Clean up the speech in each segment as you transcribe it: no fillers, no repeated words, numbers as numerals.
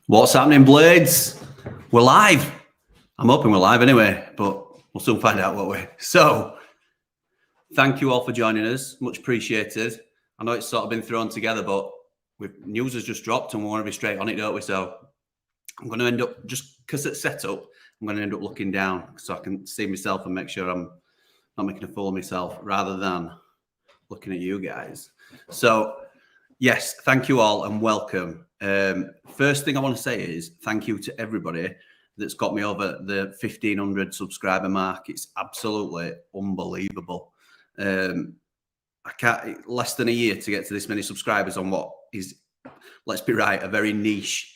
What's happening, Blades? We're live. I'm hoping we're live anyway, but we'll soon find out, won't we? So, thank you all for joining us. Much appreciated. I know it's sort of been thrown together, but news has just dropped and we want to be straight on it, don't we? So, I'm going to end up, just because it's set up, I'm going to end up looking down so I can see myself and make sure I'm not making a fool of myself rather than looking at you guys. So, yes, thank you all and welcome. First thing I want to say is thank you to everybody that's got me over the 1,500 subscriber mark. It's absolutely unbelievable. I can't, less than a year to get to this many subscribers on what is, let's be right, a very niche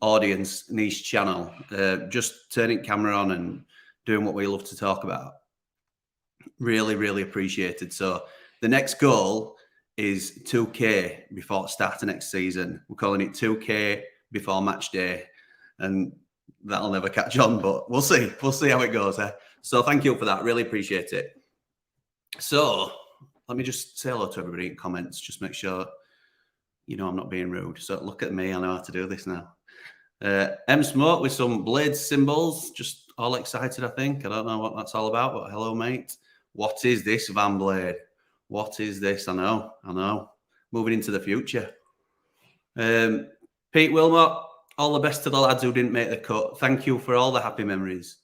audience, niche channel. Just turning camera on and doing what we love to talk about. Really, really appreciated. So the next goal is 2K before the start of next season. We're calling it 2K before match day, and that'll never catch on, but we'll see. We'll see how it goes. So thank you for that. Really appreciate it. So let me just say hello to everybody in comments. Just make sure you know I'm not being rude. So look at me. I know how to do this now. M Smoke with some Blades symbols. Just all excited, I think. I don't know what that's all about, but hello, mate. What is this, Van Blade? What is this? I know. Moving into the future. Pete Wilmot, all the best to the lads who didn't make the cut. Thank you for all the happy memories.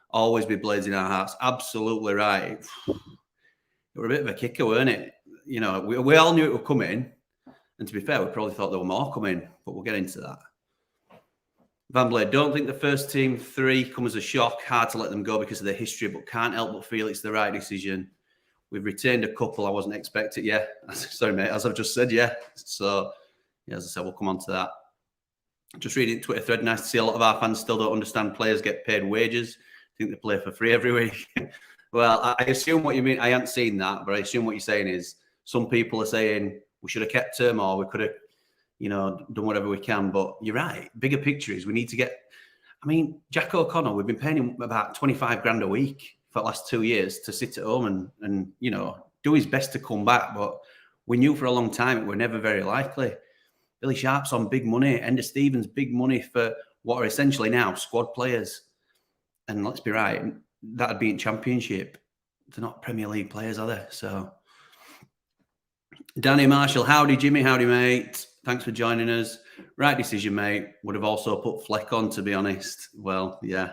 Always be Blades in our hearts. Absolutely right. It were a bit of a kicker, weren't it? You know, we all knew it would come in. And to be fair, we probably thought there were more coming, but we'll get into that. Van Blade, don't think the first team 3 come as a shock. Hard to let them go because of their history, but can't help but feel it's the right decision. We've retained a couple I wasn't expecting. Yeah, sorry, mate. As I've just said, yeah. So, yeah, as I said, we'll come on to that. Just reading Twitter thread. Nice to see a lot of our fans still don't understand players get paid wages. Think they play for free every week. Well, I assume what you mean. I haven't seen that, but I assume what you're saying is some people are saying we should have kept him or we could have, you know, done whatever we can. But you're right. Bigger picture is we need to get. I mean, Jack O'Connell, we've been paying him about 25 grand a week for the last 2 years to sit at home and you know, do his best to come back. But we knew for a long time it were never very likely. Billy Sharp's on big money. Enda Stevens, big money for what are essentially now squad players. And let's be right, that'd be in Championship. They're not Premier League players, are they? So, Danny Marshall, howdy, Jimmy, howdy, mate. Thanks for joining us. Right decision, mate. Would have also put Fleck on, to be honest. Well, yeah.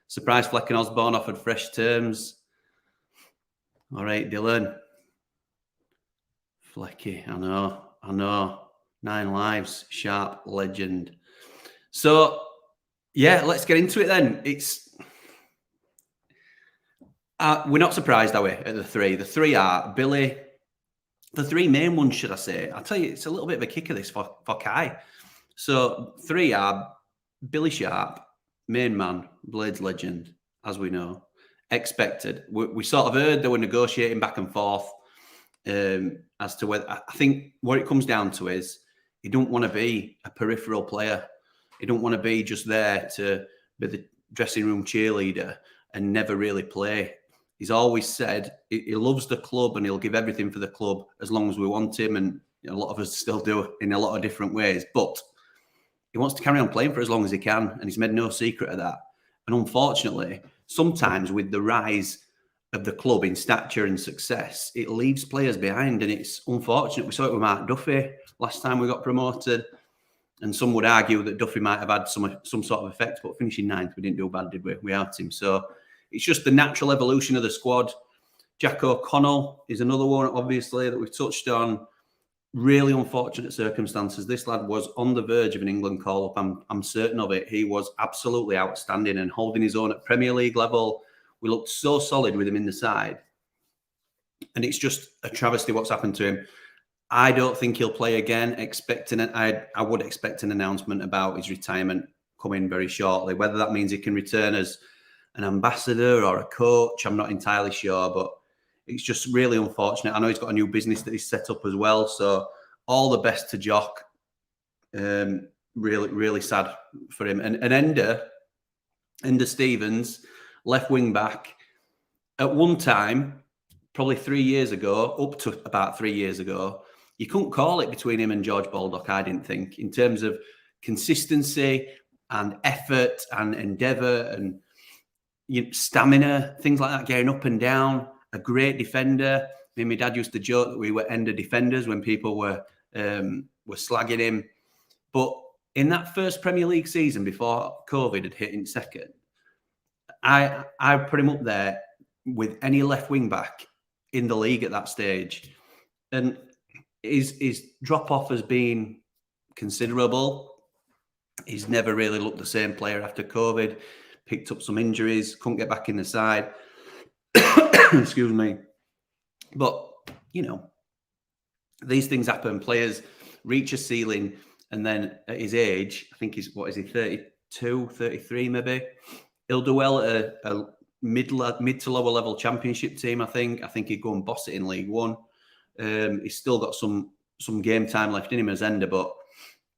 Surprised Fleck and Osborne offered fresh terms. All right, Dylan. Flecky, I know. 9 lives, Sharp, legend. So, yeah, let's get into it then. It's we're not surprised, are we, at the 3? The 3 are Billy. The 3 main ones, should I say? I'll tell you, it's a little bit of a kicker, this, for Kai. So, 3 are Billy Sharp, main man, Blades legend, as we know. Expected. We sort of heard they were negotiating back and forth as to whether. I think what it comes down to is he don't want to be a peripheral player. He don't want to be just there to be the dressing room cheerleader and never really play. He's always said he loves the club and he'll give everything for the club as long as we want him. And a lot of us still do in a lot of different ways. But he wants to carry on playing for as long as he can. And he's made no secret of that. And unfortunately, sometimes with the rise of the club in stature and success, it leaves players behind. And it's unfortunate. We saw it with Mark Duffy last time we got promoted. And some would argue that Duffy might have had some sort of effect, but finishing 9th, we didn't do bad, did we? We out him. So it's just the natural evolution of the squad. Jack O'Connell is another one, obviously, that we've touched on. Really unfortunate circumstances. This lad was on the verge of an England call-up. I'm certain of it. He was absolutely outstanding and holding his own at Premier League level. We looked so solid with him in the side. And it's just a travesty what's happened to him. I don't think he'll play again. I would expect an announcement about his retirement coming very shortly. Whether that means he can return as an ambassador or a coach, I'm not entirely sure, but it's just really unfortunate. I know he's got a new business that he's set up as well. So all the best to Jock. Really, really sad for him. And Enda Stevens, left wing back, at one time, probably 3 years ago, up to about 3 years ago, you couldn't call it between him and George Baldock, I didn't think, in terms of consistency and effort and endeavour and stamina, things like that, getting up and down. A great defender. Me and my dad used to joke that we were ender defenders when people were slagging him. But in that first Premier League season before COVID had hit in second, I put him up there with any left wing back in the league at that stage. And his drop off has been considerable. He's never really looked the same player after COVID. Picked up some injuries, couldn't get back in the side. Excuse me. But, these things happen. Players reach a ceiling, and then at his age, I think he's, 32, 33 maybe, he'll do well at a mid to lower level championship team, I think. I think he'd go and boss it in League One. He's still got some game time left in him as ender, but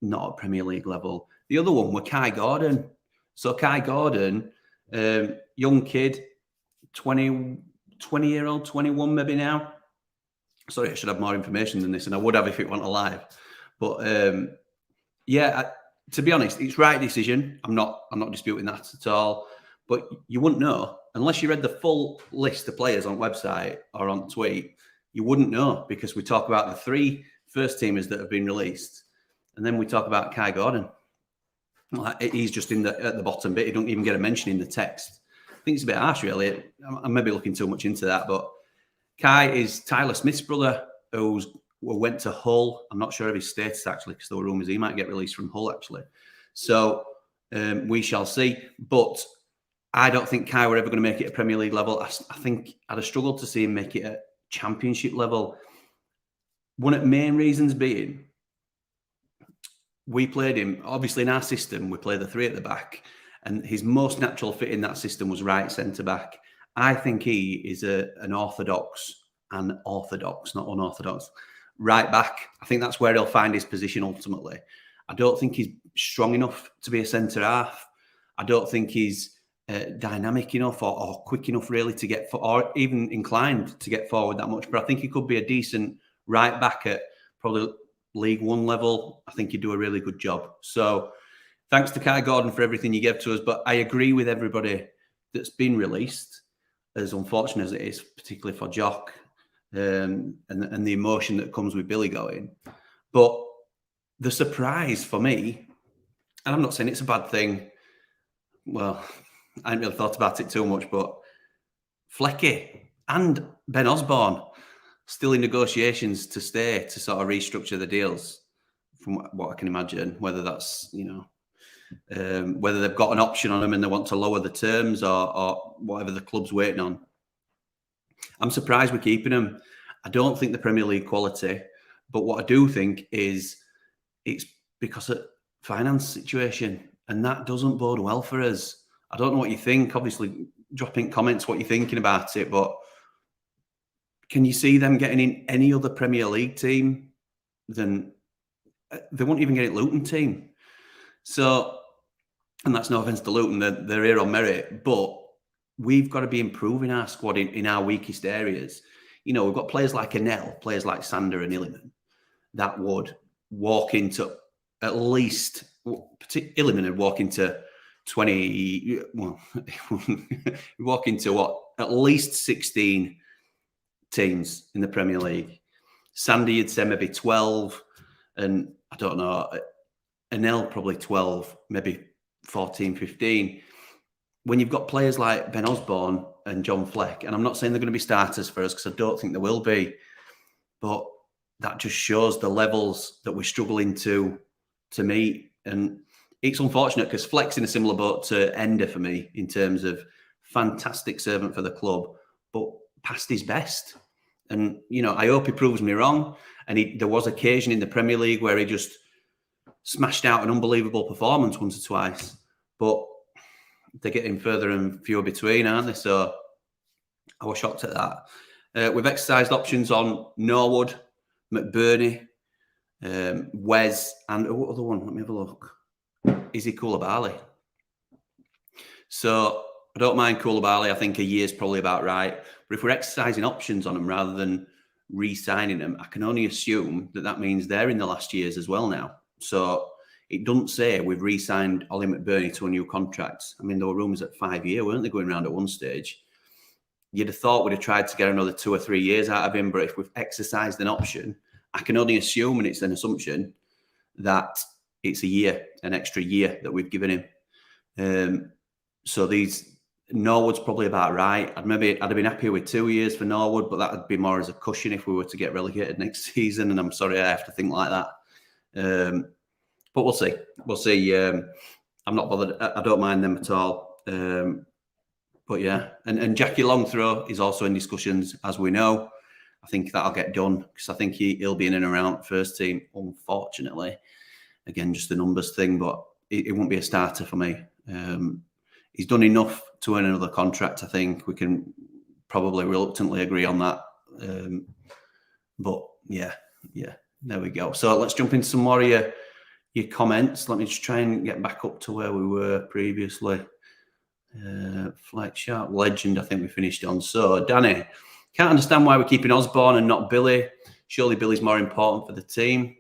not at Premier League level. The other one were Kai Gordon. So Kai Gordon, young kid, 20-year-old, 21 maybe now. Sorry, I should have more information than this, and I would have if it went alive. But to be honest, it's right decision. I'm not disputing that at all. But you wouldn't know unless you read the full list of players on website or on tweet. You wouldn't know, because we talk about the 3 first teamers that have been released, and then we talk about Kai Gordon. He's just at the bottom bit. He don't even get a mention in the text. I think it's a bit harsh, really. I'm maybe looking too much into that, but Kai is Tyler Smith's brother, who went to Hull. I'm not sure of his status, actually, because there were rumours he might get released from Hull, actually. So we shall see. But I don't think Kai were ever going to make it at Premier League level. I think I'd have struggled to see him make it at Championship level. One of the main reasons being, we played him, obviously in our system, we play the 3 at the back, and his most natural fit in that system was right centre-back. I think he is an orthodox, not unorthodox, right back. I think that's where he'll find his position ultimately. I don't think he's strong enough to be a centre-half. I don't think he's dynamic enough or quick enough really to get, or even inclined to get forward that much. But I think he could be a decent right back at probably League One level. I think he'd do a really good job. So thanks to Kai Gordon for everything you gave to us. But I agree with everybody that's been released, as unfortunate as it is, particularly for Jock, and the emotion that comes with Billy going. But the surprise for me, and I'm not saying it's a bad thing. Well, I haven't really thought about it too much, but Flecky and Ben Osborne still in negotiations to stay, to sort of restructure the deals, from what I can imagine, whether that's, whether they've got an option on them and they want to lower the terms or whatever the club's waiting on. I'm surprised we're keeping them. I don't think the Premier League quality, but what I do think is it's because of finance situation, and that doesn't bode well for us. I don't know what you think. Obviously, drop in comments what you're thinking about it, but can you see them getting in any other Premier League team than they won't even get it Luton team? So, and that's no offense to Luton, they're here on merit, but we've got to be improving our squad in our weakest areas. We've got players like Anel, players like Sander and Illiman that would walk into at least, Illiman would walk into 20, well, walk into what? At least 16 teams in the Premier League. Sandy, you'd say maybe 12, and I don't know, Anel probably 12, maybe 14, 15. When you've got players like Ben Osborne and John Fleck, and I'm not saying they're going to be starters for us because I don't think they will be, but that just shows the levels that we're struggling to meet. And it's unfortunate because Fleck's in a similar boat to Ender for me in terms of fantastic servant for the club, but past his best. And, I hope he proves me wrong. And there was occasion in the Premier League where he just smashed out an unbelievable performance once or twice. But they're getting further and fewer between, aren't they? So I was shocked at that. We've exercised options on Norwood, McBurney, Wes, and what other one? Let me have a look. Izzy Koulibaly. So I don't mind Koulibaly. I think a year's probably about right. But if we're exercising options on them rather than re-signing them, I can only assume that means they're in the last years as well now. So it doesn't say we've re-signed Ollie McBurney to a new contract. I mean, there were rumours at 5 years, weren't they, going around at one stage? You'd have thought we'd have tried to get another 2 or 3 years out of him, but if we've exercised an option, I can only assume, and it's an assumption, that it's a year, an extra year that we've given him. So Norwood's probably about right. I'd have been happier with 2 years for Norwood, but that would be more as a cushion if we were to get relegated next season. And I'm sorry I have to think like that. But we'll see. We'll see. I'm not bothered. I don't mind them at all. But yeah, and Jackie Longthrow is also in discussions, as we know. I think that'll get done because I think he'll be in and around first team, unfortunately. Again, just the numbers thing, but it won't be a starter for me. He's done enough to earn another contract. I think we can probably reluctantly agree on that. But yeah, there we go. So let's jump into some more of your comments. Let me just try and get back up to where we were previously. Fleck Sharp Legend, I think we finished on. So Danny, can't understand why we're keeping Osborne and not Billy. Surely Billy's more important for the team.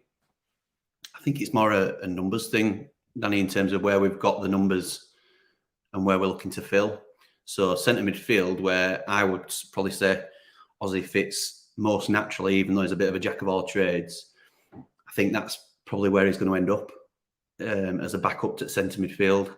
I think it's more a numbers thing, Danny, in terms of where we've got the numbers and where we're looking to fill. So centre midfield, where I would probably say Ozzy fits most naturally, even though he's a bit of a jack of all trades. I think that's probably where he's going to end up as a backup to centre midfield.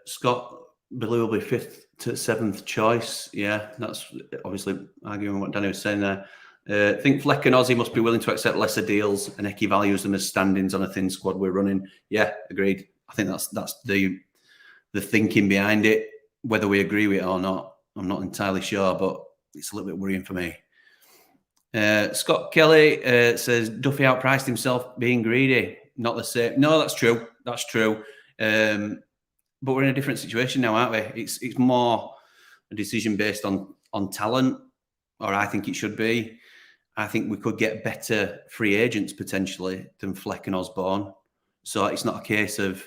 Scott Billy will be 5th to 7th choice. Yeah, that's obviously arguing what Danny was saying there. I think Fleck and Ozzy must be willing to accept lesser deals, and Eki values them as stand-ins on a thin squad we're running. Yeah, agreed. I think that's the thinking behind it. Whether we agree with it or not, I'm not entirely sure, but it's a little bit worrying for me. Scott Kelly says Duffy outpriced himself being greedy. Not the same. No, that's true. That's true. But we're in a different situation now, aren't we? It's more a decision based on talent, or I think it should be. I think we could get better free agents potentially than Fleck and Osborne. So it's not a case of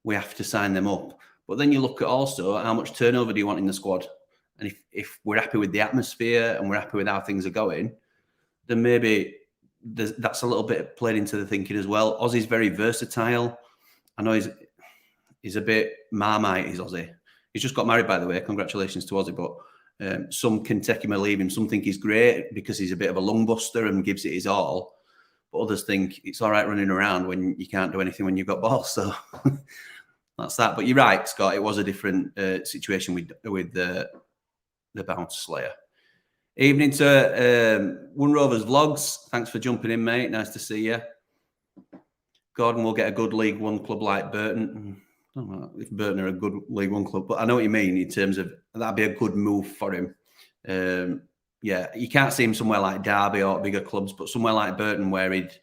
we have to sign them up. But then you look at also how much turnover do you want in the squad? And if we're happy with the atmosphere and we're happy with how things are going, then maybe that's a little bit played into the thinking as well. Ozzy's very versatile. I know he's a bit Marmite, is Ozzy. He's just got married, by the way. Congratulations to Ozzy. But some can take him or leave him. Some think he's great because he's a bit of a lung buster and gives it his all. But others think it's all right running around when you can't do anything when you've got balls. So that's that. But you're right, Scott. It was a different situation with the Bounce Slayer. Evening to One Rovers Vlogs. Thanks for jumping in, mate. Nice to see you. Gordon will get a good League One club like Burton. I don't know if Burton are a good League One club, but I know what you mean in terms of that'd be a good move for him. Yeah, you can't see him somewhere like Derby or bigger clubs, but somewhere like Burton where he'd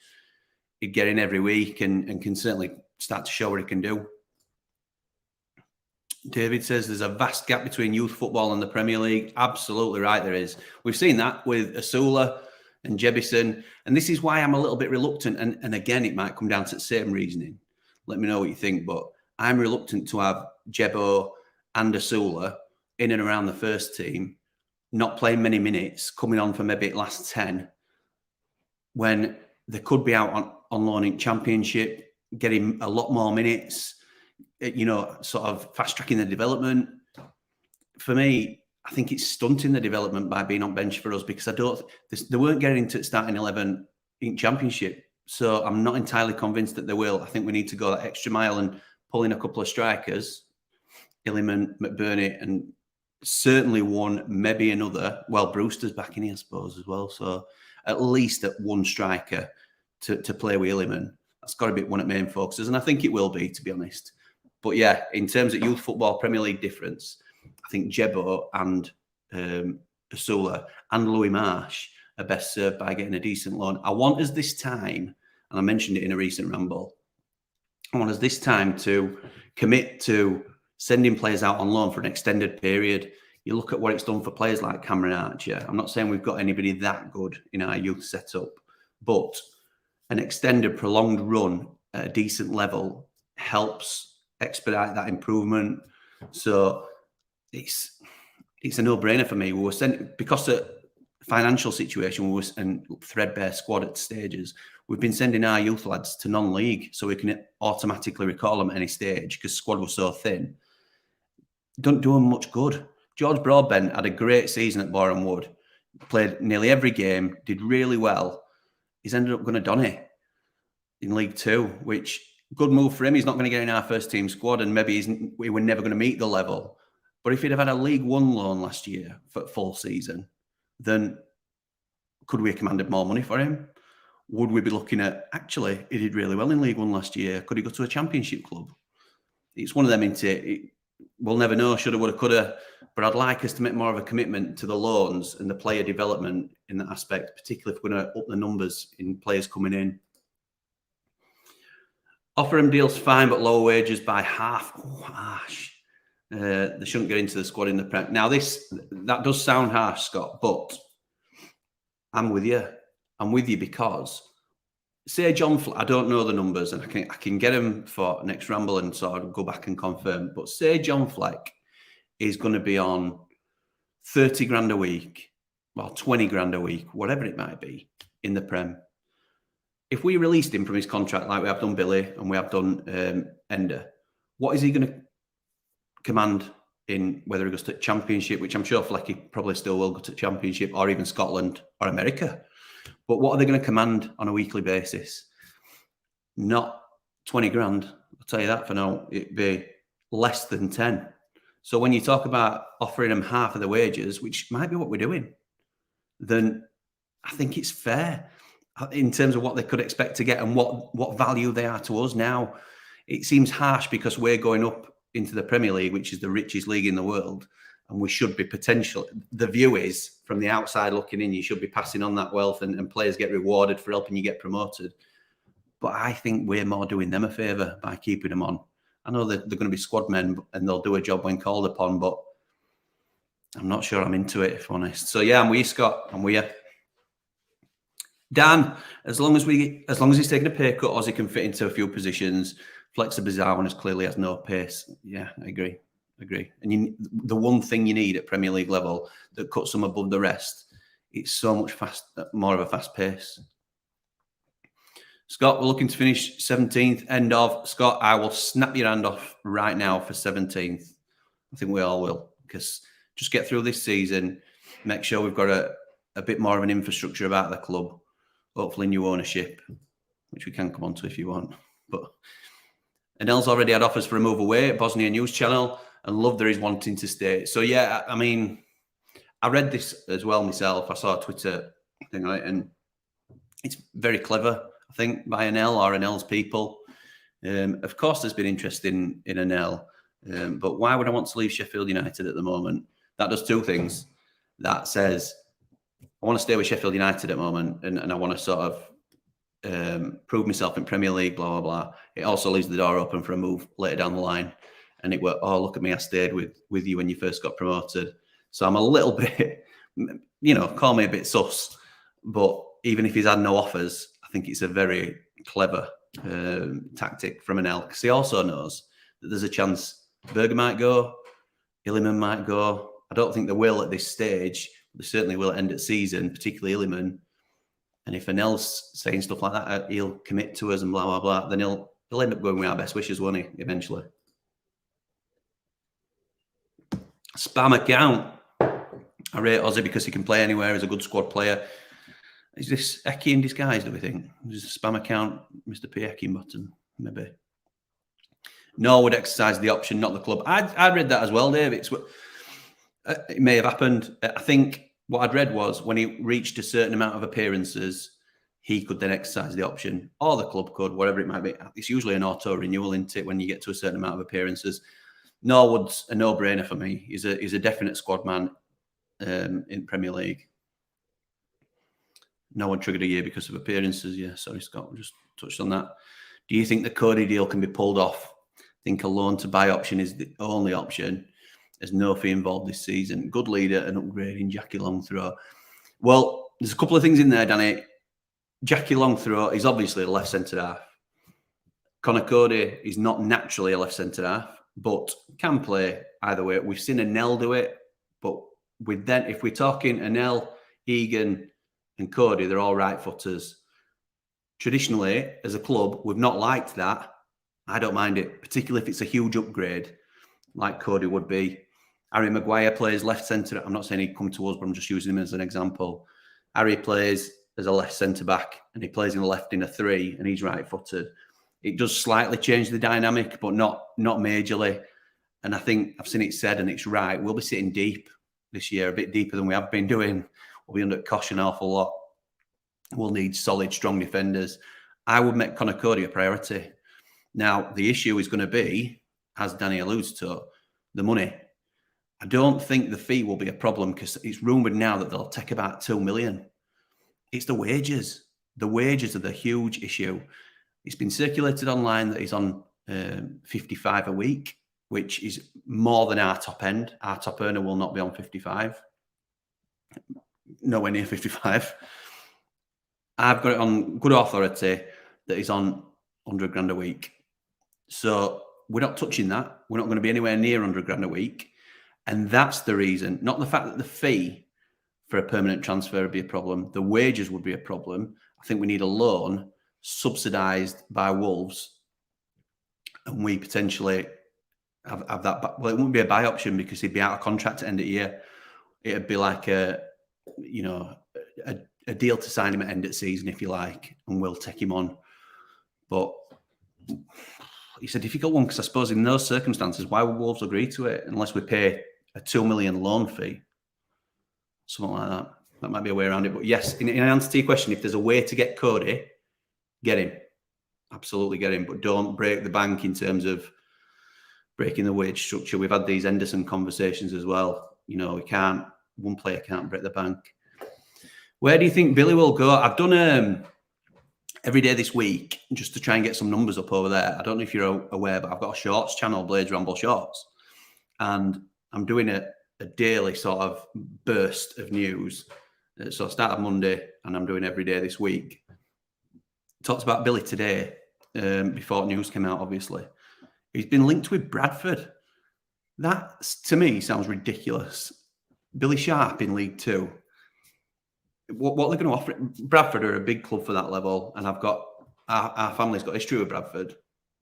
get in every week and can certainly start to show what he can do. David says there's a vast gap between youth football and the Premier League. Absolutely right, there is. We've seen that with Asula and Jebison, and this is why I'm a little bit reluctant. And again, it might come down to the same reasoning. Let me know what you think, but I'm reluctant to have Jebo and Asula in and around the first team, not playing many minutes, coming on for maybe last 10, when they could be out on loan in Championship, getting a lot more minutes, sort of fast-tracking the development. For me, I think it's stunting the development by being on bench for us because they weren't getting to starting 11 in Championship. So I'm not entirely convinced that they will. I think we need to go that extra mile and pull in a couple of strikers, Illiman, McBurney, and certainly one, maybe another. Well, Brewster's back in here, I suppose, as well. So at least at one striker to play with Illiman. That's got to be one of the main focuses. And I think it will be, to be honest. But yeah, in terms of youth football Premier League difference, I think Jebo and Asula and Louis Marsh are best served by getting a decent loan. I want us this time, and I mentioned it in a recent ramble, I want us this time to commit to sending players out on loan for an extended period. You look at what it's done for players like Cameron Archer. I'm not saying we've got anybody that good in our youth setup, but an extended, prolonged run at a decent level helps expedite that improvement. So it's a no-brainer for me. We were sending because financial situation and threadbare squad at stages, we've been sending our youth lads to non-league so we can automatically recall them at any stage because squad was so thin. Don't do them much good. George Broadbent had a great season at Boreham Wood, played nearly every game, did really well. He's ended up going to Donny in League Two, which good move for him. He's not going to get in our first team squad, and maybe we were never going to meet the level. But if he'd have had a League One loan last year for full season, then could we have commanded more money for him? Would we be looking at, actually, he did really well in League One last year. Could he go to a Championship club? It's one of them, isn't it? We'll never know, shoulda, woulda, coulda. But I'd like us to make more of a commitment to the loans and the player development in that aspect, particularly if we're going to up the numbers in players coming in. Offer him deals fine, but lower wages by half. Oh, harsh. They shouldn't get into the squad in the Prem. Now, that does sound harsh, Scott, but I'm with you. I'm with you because, say John Fleck, I don't know the numbers, and I can get him for next ramble and sort of go back and confirm, but say John Fleck is going to be on 30 grand a week, or 20 grand a week, whatever it might be, in the Prem. If we released him from his contract like we have done Billy and we have done Ender, what is he going to command in whether he goes to Championship, which I'm sure Flecky probably still will go to Championship, or even Scotland or America? But what are they going to command on a weekly basis? Not 20 grand. I'll tell you that for now. It'd be less than 10. So when you talk about offering them half of the wages, which might be what we're doing, then I think it's fair in terms of what they could expect to get and what value they are to us now. It seems harsh because we're going up into the Premier League, which is the richest league in the world, and we should be the view is, from the outside looking in, you should be passing on that wealth and players get rewarded for helping you get promoted. But I think we're more doing them a favour by keeping them on. I know that they're going to be squad men and they'll do a job when called upon, but I'm not sure I'm into it, if I'm honest. So yeah, I'm with you, Scott. I'm with you. Dan, as long as he's taking a pay cut, Ozzy can fit into a few positions. Fleck's a bizarre one, as clearly has no pace. Yeah, I agree. And the one thing you need at Premier League level that cuts them above the rest, it's so much more of a fast pace. Scott, we're looking to finish 17th. End of. Scott, I will snap your hand off right now for 17th. I think we all will, because just get through this season, make sure we've got a bit more of an infrastructure about the club, hopefully new ownership, which we can come on to if you want. But Anel's already had offers for a move away at Bosnia News Channel, and love that he's wanting to stay. So yeah, I mean, I read this as well myself. I saw a Twitter thing on it, and it's very clever, I think, by Anel or Anel's people. Of course, there's been interest in Anel, but why would I want to leave Sheffield United at the moment? That does two things. That says I want to stay with Sheffield United at the moment, and I want to sort of prove myself in Premier League, blah, blah, blah. It also leaves the door open for a move later down the line. And it were, oh, look at me, I stayed with you when you first got promoted. So I'm a little bit, call me a bit sus. But even if he's had no offers, I think it's a very clever tactic from Anel, because he also knows that there's a chance Berger might go, Illiman might go. I don't think they will at this stage. They certainly will at end of season, particularly Illiman. And if Anel's saying stuff like that, he'll commit to us and blah, blah, blah, then he'll end up going with our best wishes, won't he, eventually? Spam account. I rate Ozzy because he can play anywhere. He's a good squad player. Is this Eki in disguise, do we think? Is this a spam account, Mr. P. Eki button? Maybe. No, would exercise the option, not the club. I read that as well, Dave. It may have happened. I think what I'd read was when he reached a certain amount of appearances, he could then exercise the option, or the club could, whatever it might be. It's usually an auto renewal, isn't it, when you get to a certain amount of appearances. Norwood's a no-brainer for me. He's a definite squad man in Premier League. No one triggered a year because of appearances. Yeah, sorry, Scott, we just touched on that. Do you think the Cody deal can be pulled off? I think a loan-to-buy option is the only option. There's no fee involved this season. Good leader and upgrading Jackie Longthrow. Well, there's a couple of things in there, Danny. Jackie Longthrow is obviously a left centre-half. Conor Cody is not naturally a left centre-half, but can play either way. We've seen Anel do it, but if we're talking Anel Egan and Cody, they're all right footers. Traditionally, as a club, we've not liked that. I don't mind it, particularly if it's a huge upgrade, like Cody would be. Harry Maguire plays left centre. I'm not saying he'd come to us, but I'm just using him as an example. Harry plays as a left centre back, and he plays in the left in a 3, and he's right footed. It does slightly change the dynamic, but not majorly. And I think I've seen it said, and it's right, we'll be sitting deep this year, a bit deeper than we have been doing. We'll be under caution an awful lot. We'll need solid, strong defenders. I would make Conor Cody a priority. Now, the issue is going to be, as Danny alludes to, the money. I don't think the fee will be a problem because it's rumoured now that they'll take about 2 million. It's the wages. The wages are the huge issue. It's been circulated online that he's on 55 a week, which is more than our top end. Our top earner will not be on 55. Nowhere near 55. I've got it on good authority that he's on 100 grand a week. So we're not touching that. We're not going to be anywhere near 100 grand a week. And that's the reason, not the fact that the fee for a permanent transfer would be a problem. The wages would be a problem. I think we need a loan subsidised by Wolves. And we potentially have that. Well, it wouldn't be a buy option because he'd be out of contract at the end of the year. It'd be like a deal to sign him at end of season, if you like, and we'll take him on. But it's a difficult one because I suppose in those circumstances, why would Wolves agree to it unless we pay a 2 million loan fee? Something like that. That might be a way around it. But yes, in answer to your question, if there's a way to get Cody, get him. Absolutely get him. But don't break the bank in terms of breaking the wage structure. We've had these Henderson conversations as well. You know, one player can't break the bank. Where do you think Billy will go? I've done every day this week just to try and get some numbers up over there. I don't know if you're aware, but I've got a shorts channel, Blades Ramble Shorts. And I'm doing a daily sort of burst of news. So I start on Monday and I'm doing every day this week. Talked about Billy today, before news came out, obviously. He's been linked with Bradford. That, to me, sounds ridiculous. Billy Sharp in League Two. What they're going to offer? Bradford are a big club for that level, and I've got our family's got history with Bradford.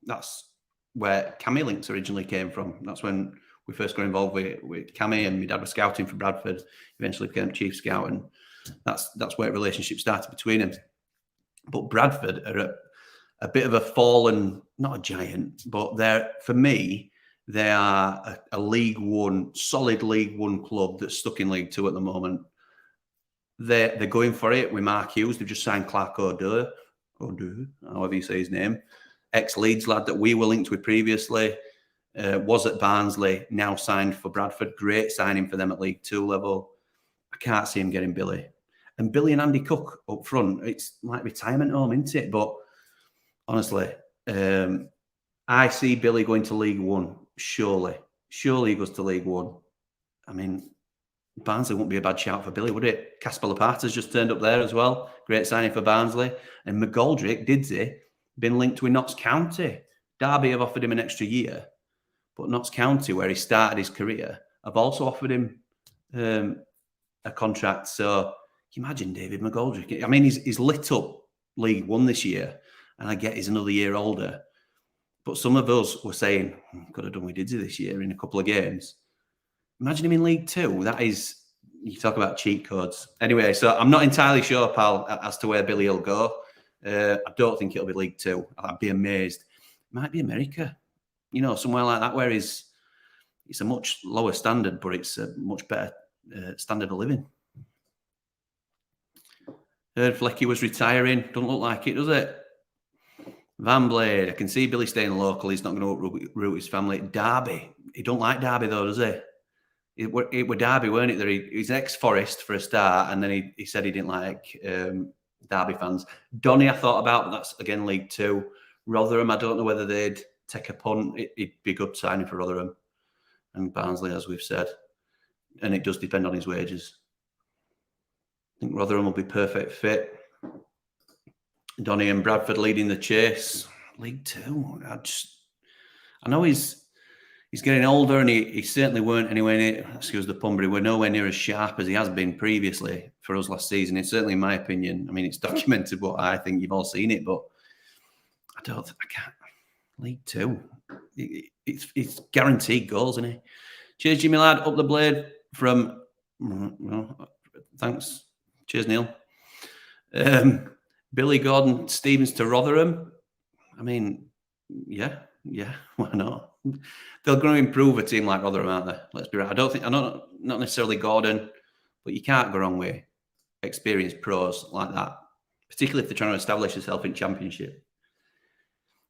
That's where Cammy links originally came from. That's when we first got involved with Cammy, and my dad was scouting for Bradford. Eventually became chief scout, and that's where relationship started between them. But Bradford are a bit of a fallen, not a giant, but for me, they are a League One, solid League One club that's stuck in League Two at the moment. They're going for it with Mark Hughes. They've just signed Clark O'Doe, however you say his name, ex-Leeds lad that we were linked with previously, was at Barnsley, now signed for Bradford. Great signing for them at League Two level. I can't see him getting Billy. And Billy and Andy Cook up front, it's like retirement home, isn't it? But honestly, I see Billy going to League One, surely. Surely he goes to League One. I mean, Barnsley wouldn't be a bad shout for Billy, would it? Casper Lapata's just turned up there as well. Great signing for Barnsley. And McGoldrick, Didsey, been linked with Notts County. Derby have offered him an extra year. But Notts County, where he started his career, have also offered him a contract. So can you imagine David McGoldrick? I mean, he's lit up League One this year. And I get he's another year older. But some of us were saying, could have done with Didsey this year in a couple of games. Imagine him in League Two. That is, you talk about cheat codes. Anyway, so I'm not entirely sure, pal, as to where Billy will go. I don't think it'll be League Two. I'd be amazed. It might be America. You know, somewhere like that where it's a much lower standard, but it's a much better standard of living. Heard Flecky was retiring. Doesn't look like it, does it? Van Blade. I can see Billy staying local. He's not going to uproot his family. Derby. He don't like Derby, though, does he? It were Derby, weren't it? He's ex-Forest for a start, and then he said he didn't like Derby fans. Donny, I thought about, but that's, again, League Two. Rotherham, I don't know whether they'd take a punt. It'd be good signing for Rotherham. And Barnsley, as we've said. And it does depend on his wages. I think Rotherham will be perfect fit. Donny and Bradford leading the chase. League Two. I know he's getting older, and he certainly weren't anywhere near, excuse the pun, but he were nowhere near as sharp as he has been previously for us last season. It's certainly, in my opinion, I mean, it's documented what I think. You've all seen it, but I can't. League Two, it's guaranteed goals, isn't it? Cheers, Jimmy lad, up the blade from. Well, thanks. Cheers, Neil. Billy Gordon Stevens to Rotherham. I mean, yeah, why not? They're going to improve a team like Rotherham, aren't they? Let's be right. I know not necessarily Gordon, but you can't go wrong with experienced pros like that, particularly if they're trying to establish themselves in Championship.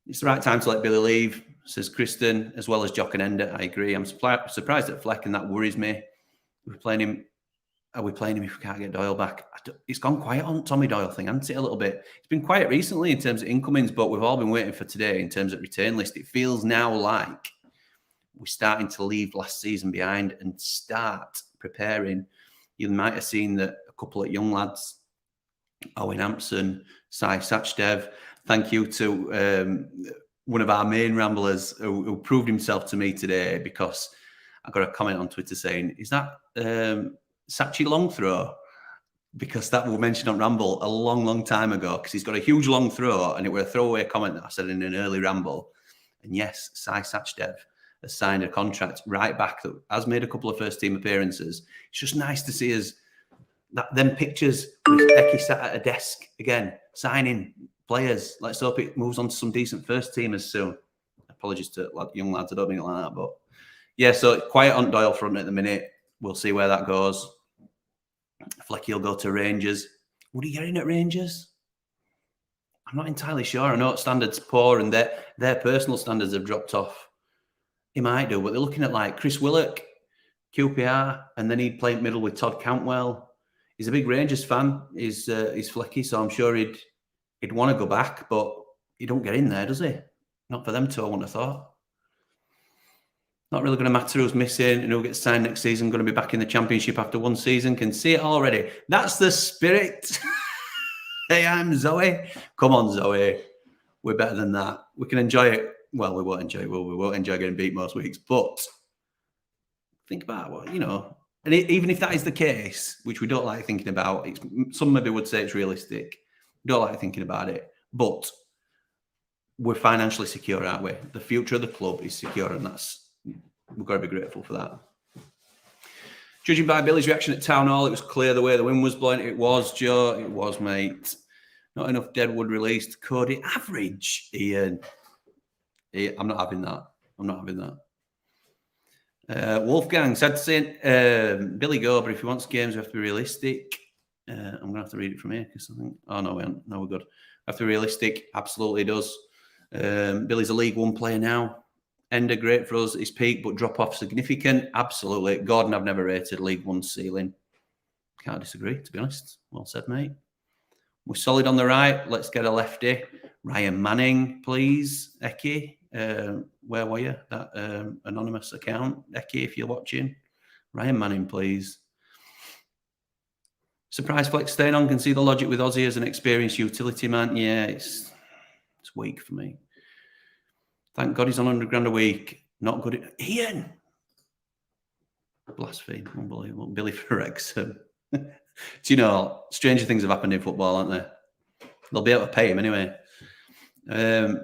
It's the right time to let Billy leave, says Kristen, as well as Jock and Ender. I agree. I'm surprised at Fleck, and that worries me. Are we playing him if we can't get Doyle back? It's gone quiet on Tommy Doyle thing, hasn't it, a little bit? It's been quiet recently in terms of incomings, but we've all been waiting for today in terms of return list. It feels now like we're starting to leave last season behind and start preparing. You might have seen that a couple of young lads, Owen Hampson, Sai Sachdev. Thank you to one of our main ramblers who proved himself to me today, because I got a comment on Twitter saying, is that Sachi long throw? Because that was mentioned on Ramble a long time ago, because he's got a huge long throw, and it was a throwaway comment that I said in an early Ramble. And yes, Sai Sachdev has signed a contract right back that has made a couple of first team appearances. It's just nice to see us, them pictures with Becky sat at a desk again, signing players. Let's hope it moves on to some decent first teamers soon. Apologies to young lads, I don't mean it like that, but yeah, so quiet on Doyle front at the minute. We'll see where that goes. Flecky will go to Rangers. Would he get in at Rangers? I'm not entirely sure. I know standards poor and their personal standards have dropped off. He might do, but they're looking at like Chris Willock, QPR, and then he'd play middle with Todd Cantwell. He's a big Rangers fan. He's Flecky, so I'm sure he'd want to go back, but he don't get in there, does he? Not for them two, I wouldn't have thought. Not really going to matter who's missing and who gets signed next season. Going to be back in the Championship after one season. Can see it already. That's the spirit. Hey, I'm Zoe. Come on, Zoe. We're better than that. We can enjoy it. Well, we won't enjoy it. We won't enjoy getting beat most weeks. But think about what, and even if that is the case, which we don't like thinking about, some maybe would say it's realistic. We don't like thinking about it. But we're financially secure, aren't we? The future of the club is secure, and we've got to be grateful for that. Judging by Billy's reaction at Town Hall, it was clear the way the wind was blowing. It was, Joe. It was, mate. Not enough Deadwood released. Cody average, Ian. I'm not having that. Wolfgang said to say, Billy go, but if he wants games, we have to be realistic. I'm going to have to read it from here because I think, oh, no, we aren't. No, we're good. Have to be realistic. Absolutely does. Billy's a League One player now. Ender great for us. His peak, but drop off significant. Absolutely. Gordon, I've never rated League One ceiling. Can't disagree, to be honest. Well said, mate. We're solid on the right. Let's get a lefty. Ryan Manning, please. Eki, where were you? That anonymous account. Eki, if you're watching. Ryan Manning, please. Surprise Flex staying on. Can see the logic with Ozzy as an experienced utility man. Yeah, it's weak for me. Thank God he's on 100 grand a week. Not good. Ian! Blaspheme. Unbelievable. Billy for Wrexham. Do you know, stranger things have happened in football, aren't there? They'll be able to pay him anyway. Do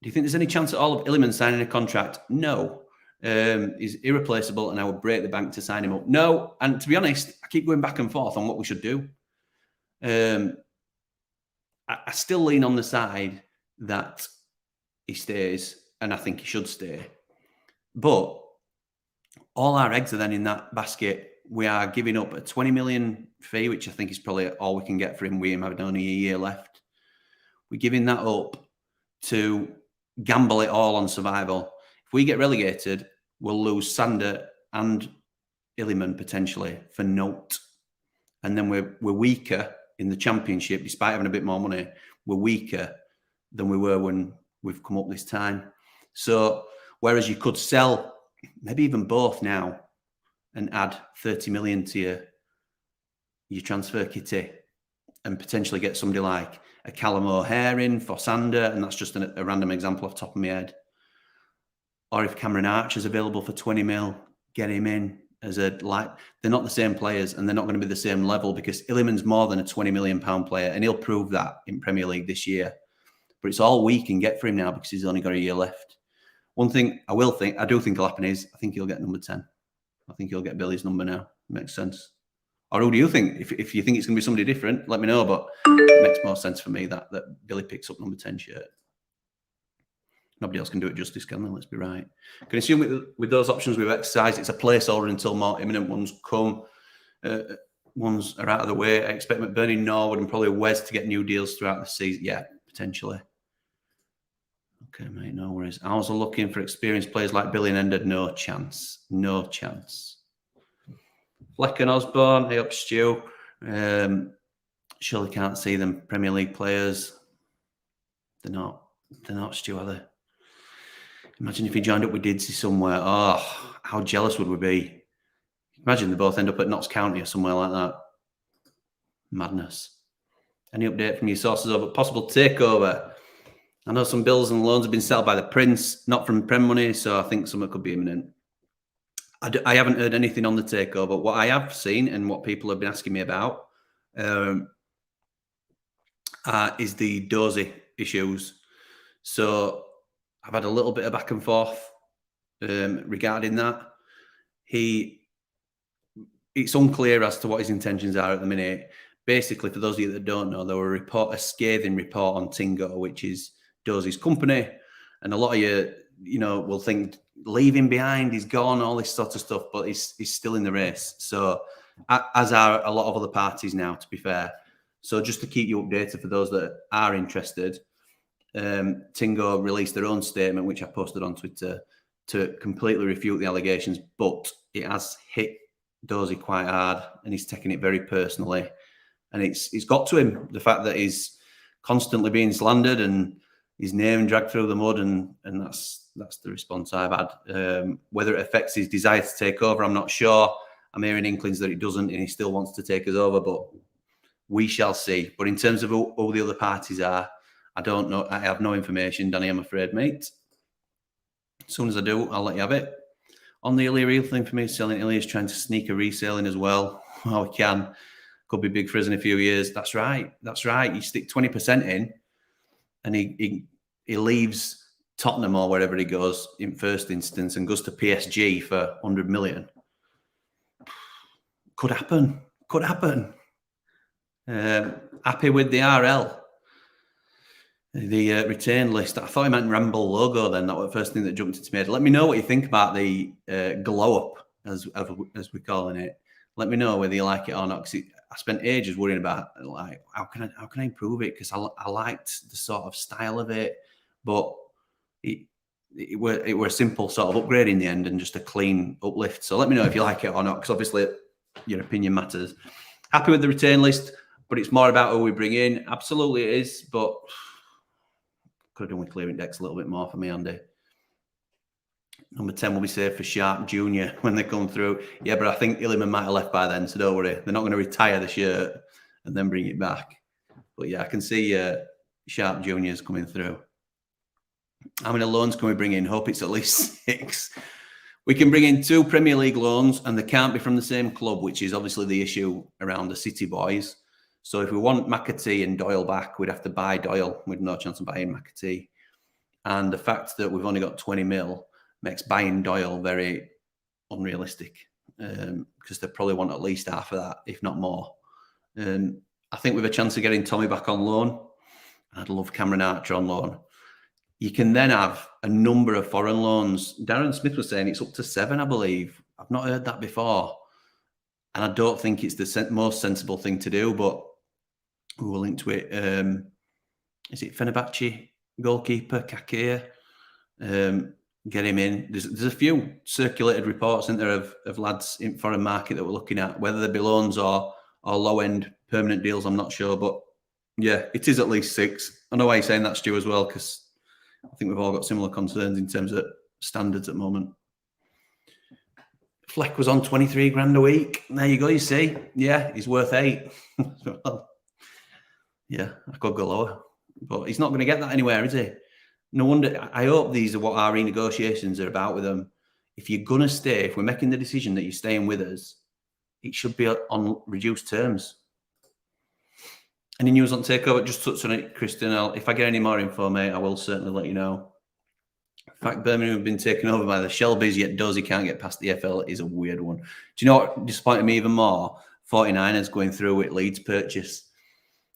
you think there's any chance at all of Illiman signing a contract? No. He's irreplaceable and I would break the bank to sign him up. No. And to be honest, I keep going back and forth on what we should do. I still lean on the side that he stays, and I think he should stay. But all our eggs are then in that basket. We are giving up a 20 million fee, which I think is probably all we can get for him. We have only a year left. We're giving that up to gamble it all on survival. If we get relegated, we'll lose Sander and Illiman potentially for note. And then we're weaker in the Championship, despite having a bit more money. We're weaker than we were when we've come up this time. So whereas you could sell maybe even both now and add 30 million to your transfer kitty and potentially get somebody like a Callum O'Hare in for Sander, and that's just a random example off the top of my head. Or if Cameron Archer's available for 20 mil, get him in. as they're not the same players, and they're not going to be the same level, because Illiman's more than a £20 million player, and he'll prove that in Premier League this year. But it's all we can get for him now because he's only got a year left. One thing I do think will happen is I think he'll get number 10. I think he'll get Billy's number now. Makes sense. Or who do you think? If you think it's going to be somebody different, let me know. But it makes more sense for me that Billy picks up number 10 shirt. Nobody else can do it justice, can they? Let's be right. Can assume with those options we've exercised, it's a placeholder until more imminent ones come. Ones are out of the way. I expect McBurney, Norwood, and probably Wes to get new deals throughout the season. Yeah, potentially. Okay, mate, no worries. I was looking for experienced players like Billy and Ender. No chance. No chance. Fleck and Osborne. Hey up, Stu. Surely can't see them Premier League players. They're not, Stu, are they? Imagine if he joined up with Didsy somewhere. Oh, how jealous would we be? Imagine they both end up at Notts County or somewhere like that. Madness. Any update from your sources over possible takeover? I know some bills and loans have been settled by the Prince, not from Prem money, so I think something could be imminent. I haven't heard anything on the takeover. What I have seen and what people have been asking me about is the Dozy issues. So I've had a little bit of back and forth regarding that. It's unclear as to what his intentions are at the minute. Basically, for those of you that don't know, there were a scathing report on Tingo, which is Dozy's company, and a lot of you will think leave him behind, he's gone, all this sort of stuff, but he's still in the race. So, as are a lot of other parties now, to be fair. So, just to keep you updated for those that are interested, Tingo released their own statement, which I posted on Twitter, to completely refute the allegations, but it has hit Dozy quite hard, and he's taking it very personally, and it's got to him, the fact that he's constantly being slandered and his name dragged through the mud, and that's the response I've had. Whether it affects his desire to take over, I'm not sure. I'm hearing inklings that it doesn't, and he still wants to take us over, but we shall see. But in terms of who the other parties are, I don't know. I have no information, Danny, I'm afraid, mate. As soon as I do, I'll let you have it. On the Ilya real thing for me, selling Ilya's trying to sneak a resale in as well. Oh, we can. Could be big for us in a few years. That's right. That's right. You stick 20% in, and he leaves Tottenham or wherever he goes in first instance and goes to PSG for 100 million. Could happen. Could happen. Happy with the RL. The retain list. I thought he meant Ramble logo then. That was the first thing that jumped into my head. Let me know what you think about the glow up, as we're calling it. Let me know whether you like it or not. Because I spent ages worrying about like how can I improve it, because I liked the sort of style of it, but it were a simple sort of upgrade in the end and just a clean uplift. So let me know if you like it or not, because obviously your opinion matters. Happy with the retain list, but it's more about who we bring in. Absolutely it is, but could have done with clearing decks a little bit more for me, Andy. Number 10 will be saved for Sharp Jr. when they come through. Yeah, but I think Illiman might have left by then, so don't worry. They're not going to retire the shirt and then bring it back. But yeah, I can see Sharp Jr.'s coming through. How many loans can we bring in? Hope it's at least 6. We can bring in 2 Premier League loans, and they can't be from the same club, which is obviously the issue around the City boys. So if we want McAtee and Doyle back, we'd have to buy Doyle with no chance of buying McAtee. And the fact that we've only got 20 mil makes buying Doyle very unrealistic, because they probably want at least half of that, if not more. I think we have a chance of getting Tommy back on loan. I'd love Cameron Archer on loan. You can then have a number of foreign loans. Darren Smith was saying it's up to 7, I believe. I've not heard that before. And I don't think it's the most sensible thing to do, but we will link to it. Is it Fenerbahce goalkeeper, Kakir? Get him in. There's a few circulated reports in there of lads in foreign market that we're looking at, whether they be loans or low-end permanent deals, I'm not sure. But yeah, it is at least 6. I know why you're saying that, Stu, as well, because I think we've all got similar concerns in terms of standards at the moment. Fleck was on 23 grand a week. There you go, you see. Yeah, he's worth 8. Well, yeah, I could go lower. But he's not going to get that anywhere, is he? No wonder. I hope these are what our renegotiations are about with them. if you're going to stay, if we're making the decision that you're staying with us, it should be on reduced terms. Any news on takeover? Just touch on it, Christian. If I get any more info, mate, I will certainly let you know. The fact Birmingham have been taken over by the Shelbys, yet Dozy can't get past the FL is a weird one. Do you know what disappointed me even more? 49ers going through with Leeds purchase.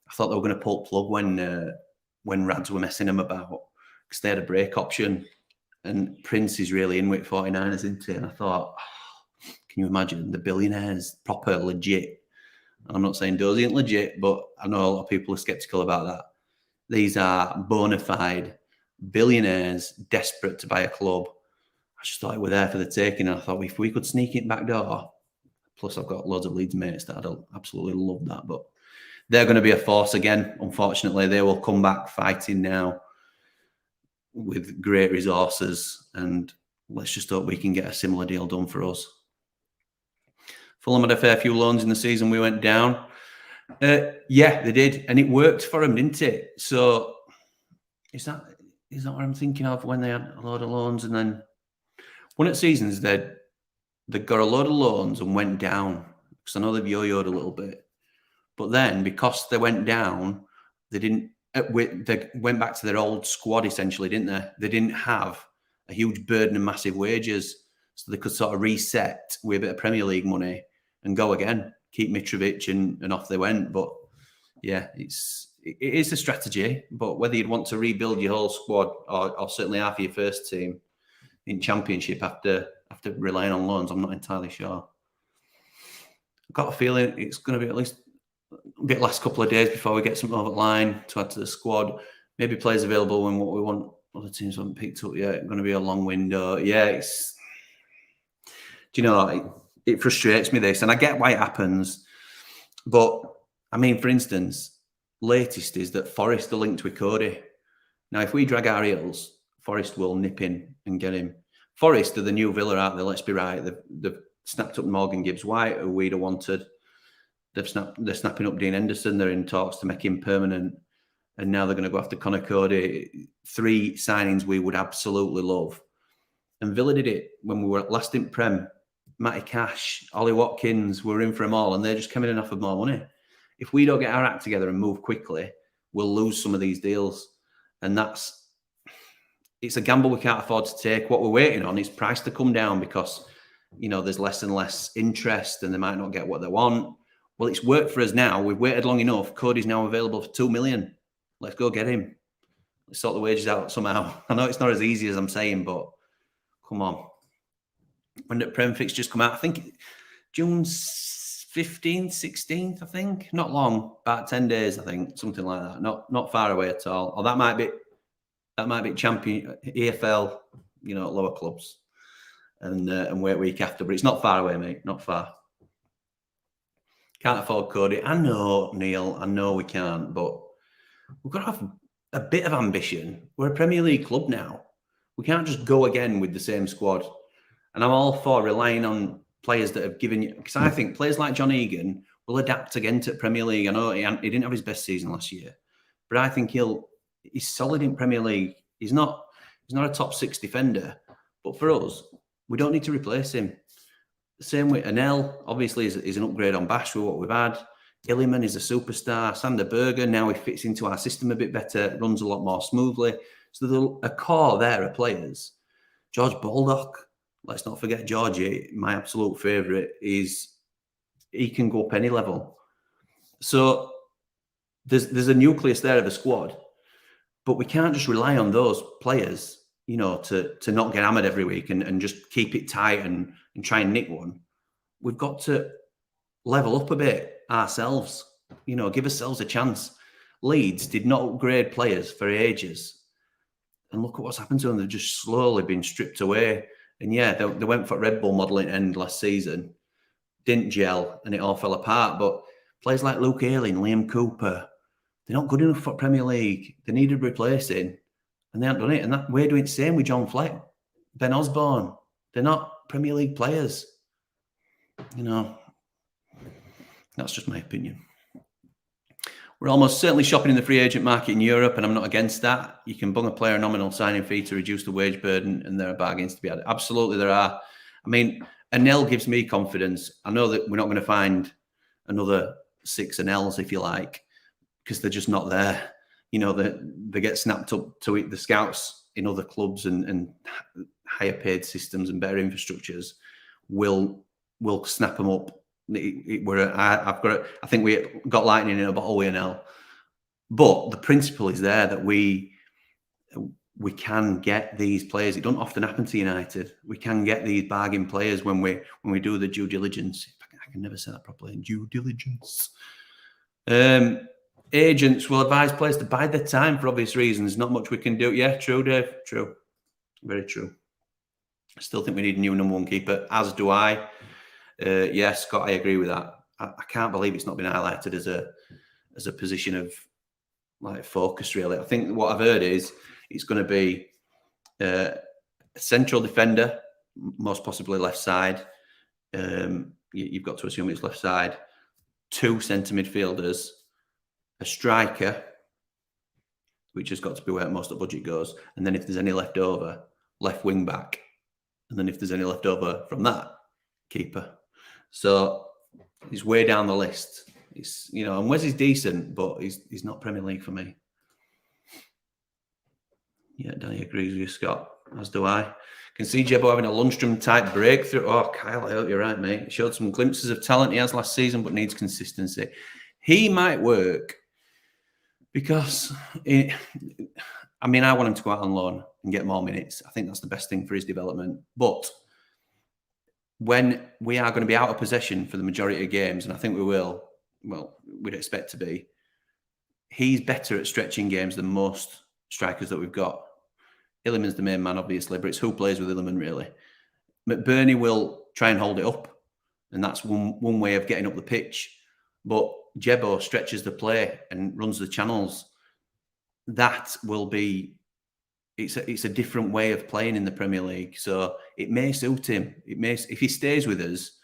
I thought they were going to pull plug when Rads were messing them about because they had a break option. And Prince is really in with 49ers, isn't he? And I thought, can you imagine the billionaires, proper legit? And I'm not saying Dozy ain't legit, but I know a lot of people are skeptical about that. These are bona fide billionaires desperate to buy a club. I just thought it were there for the taking. And I thought if we could sneak it back door, plus I've got loads of Leeds mates that I'd absolutely love that. But they're going to be a force again. Unfortunately, they will come back fighting now with great resources. And let's just hope we can get a similar deal done for us. Fulham had a fair few loans in the season we went down. Yeah, they did. And it worked for them, didn't it? So is that what I'm thinking of when they had a load of loans? And then one at seasons, they got a load of loans and went down. Because I know they've yo-yoed a little bit. But then, because they went down, they went back to their old squad, essentially, didn't they? They didn't have a huge burden of massive wages. So they could sort of reset with a bit of Premier League money and go again, keep Mitrovic and off they went. But yeah, it is a strategy. But whether you'd want to rebuild your whole squad or certainly half of your first team in Championship after relying on loans, I'm not entirely sure. I've got a feeling it's going to be at least a bit last couple of days before we get something over the line to add to the squad. Maybe players available when what we want other teams haven't picked up yet. It's going to be a long window. Yeah, do you know, it frustrates me this, and I get why it happens. But I mean, for instance, latest is that Forest are linked with Cody. Now, if we drag our heels, Forest will nip in and get him. Forest are the new Villa, aren't they? Let's be right. They've snapped up Morgan Gibbs-White, who we'd have wanted. They're snapping up Dean Henderson. They're in talks to make him permanent. And now they're going to go after Conor Cody. 3 signings we would absolutely love. And Villa did it when we were last in Prem. Matty Cash, Ollie Watkins, we're in for them all, and they're just coming in offered more money. If we don't get our act together and move quickly, we'll lose some of these deals. And it's a gamble we can't afford to take. What we're waiting on is price to come down because, you know, there's less and less interest and they might not get what they want. Well, it's worked for us now. We've waited long enough. Cody's now available for 2 million. Let's go get him. Let's sort the wages out somehow. I know it's not as easy as I'm saying, but come on. When the Prem fixtures come out, I think June 15th, 16th, I think. Not long, about 10 days, I think, something like that. Not far away at all. Or that might be champion EFL, you know, lower clubs, and wait a week after. But it's not far away, mate. Not far. Can't afford Cody. I know, Neil. I know we can't, but we've got to have a bit of ambition. We're a Premier League club now. We can't just go again with the same squad. And I'm all for relying on players that have given you, because I think players like John Egan will adapt again to Premier League. I know he didn't have his best season last year, but I think he's solid in Premier League. He's not a top 6 defender, but for us, we don't need to replace him. The same with Anel, obviously, is an upgrade on Bash with what we've had. Illiman is a superstar. Sander Berger, now he fits into our system a bit better, runs a lot more smoothly. So there's a core there of players. George Baldock, let's not forget Georgie, my absolute favourite, he can go up any level. So there's a nucleus there of a squad, but we can't just rely on those players, you know, to not get hammered every week and just keep it tight and try and nick one. We've got to level up a bit ourselves, you know, give ourselves a chance. Leeds did not upgrade players for ages. And look at what's happened to them. They've just slowly been stripped away. And yeah, they went for Red Bull model at end last season. Didn't gel and it all fell apart. But players like Luke Ayling, Liam Cooper, they're not good enough for Premier League. They needed replacing and they haven't done it. And we're doing the same with John Fleck, Ben Osborne. They're not Premier League players. You know, that's just my opinion. We're almost certainly shopping in the free agent market in Europe, and I'm not against that. You can bung a player a nominal signing fee to reduce the wage burden, and there are bargains to be had. Absolutely, there are. I mean, Anel gives me confidence. I know that we're not going to find another 6 Anels, if you like, because they're just not there. You know, they get snapped up to the scouts in other clubs and higher paid systems and better infrastructures will snap them up. I think we got lightning in a bottle with Anel, but the principle is there that we can get these players. It doesn't often happen to United. We can get these bargain players when we do the due diligence. I can never say that properly. Due diligence. Agents will advise players to bide their time for obvious reasons. Not much we can do. Yeah, true, Dave. True. Very true. I still think we need a new number 1 keeper, as do I. Yeah, Scott, I agree with that. I can't believe it's not been highlighted as a position of like focus, really. I think what I've heard is it's going to be a central defender, most possibly left side. You've got to assume it's left side. 2 centre midfielders, a striker, which has got to be where most of the budget goes. And then if there's any left over, left wing back. And then if there's any left over from that, keeper. So he's way down the list. He's, you know, and Wes is decent, but he's not Premier League for me. Yeah, Danny agrees with you, Scott, as do I. Can see Jebbo having a Lundstram-type breakthrough. Oh, Kyle, I hope you're right, mate. Showed some glimpses of talent he has last season, but needs consistency. He might work because, I want him to go out on loan and get more minutes. I think that's the best thing for his development. But when we are going to be out of possession for the majority of games, and I think we will, well, we'd expect to be, he's better at stretching games than most strikers that we've got. Illiman's the main man, obviously, but it's who plays with Illiman, really. McBurney will try and hold it up, and that's one way of getting up the pitch. But Jebbo stretches the play and runs the channels. That will be, it's a different way of playing in the Premier League. So it may suit him. If he stays with us,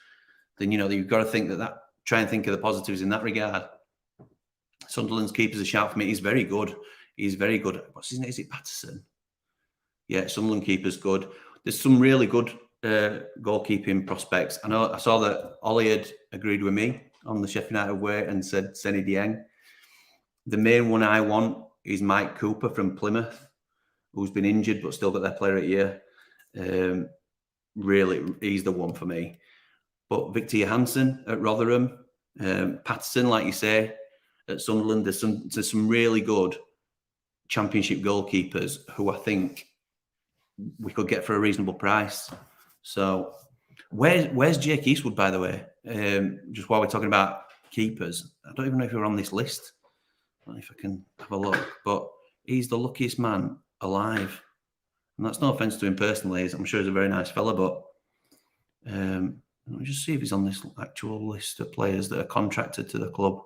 then, you know, you've got to think try and think of the positives in that regard. Sunderland's keeper's a shout for me. He's very good. He's very good. What's his name? Is it Patterson? Yeah, Sunderland keeper's good. There's some really good goalkeeping prospects. I saw that Ollie had agreed with me on the Sheffield United way and said Seny Dieng. The main one I want is Mike Cooper from Plymouth, who's been injured but still got their player at year. Really, he's the one for me. But Victor Johansson at Rotherham, Patterson, like you say, at Sunderland, there's some really good Championship goalkeepers who I think we could get for a reasonable price. So where's Jake Eastwood, by the way? Just while we're talking about keepers, I don't even know if you're on this list. I don't know if I can have a look, but he's the luckiest man alive. And that's no offence to him personally. I'm sure he's a very nice fella, but let me just see if he's on this actual list of players that are contracted to the club.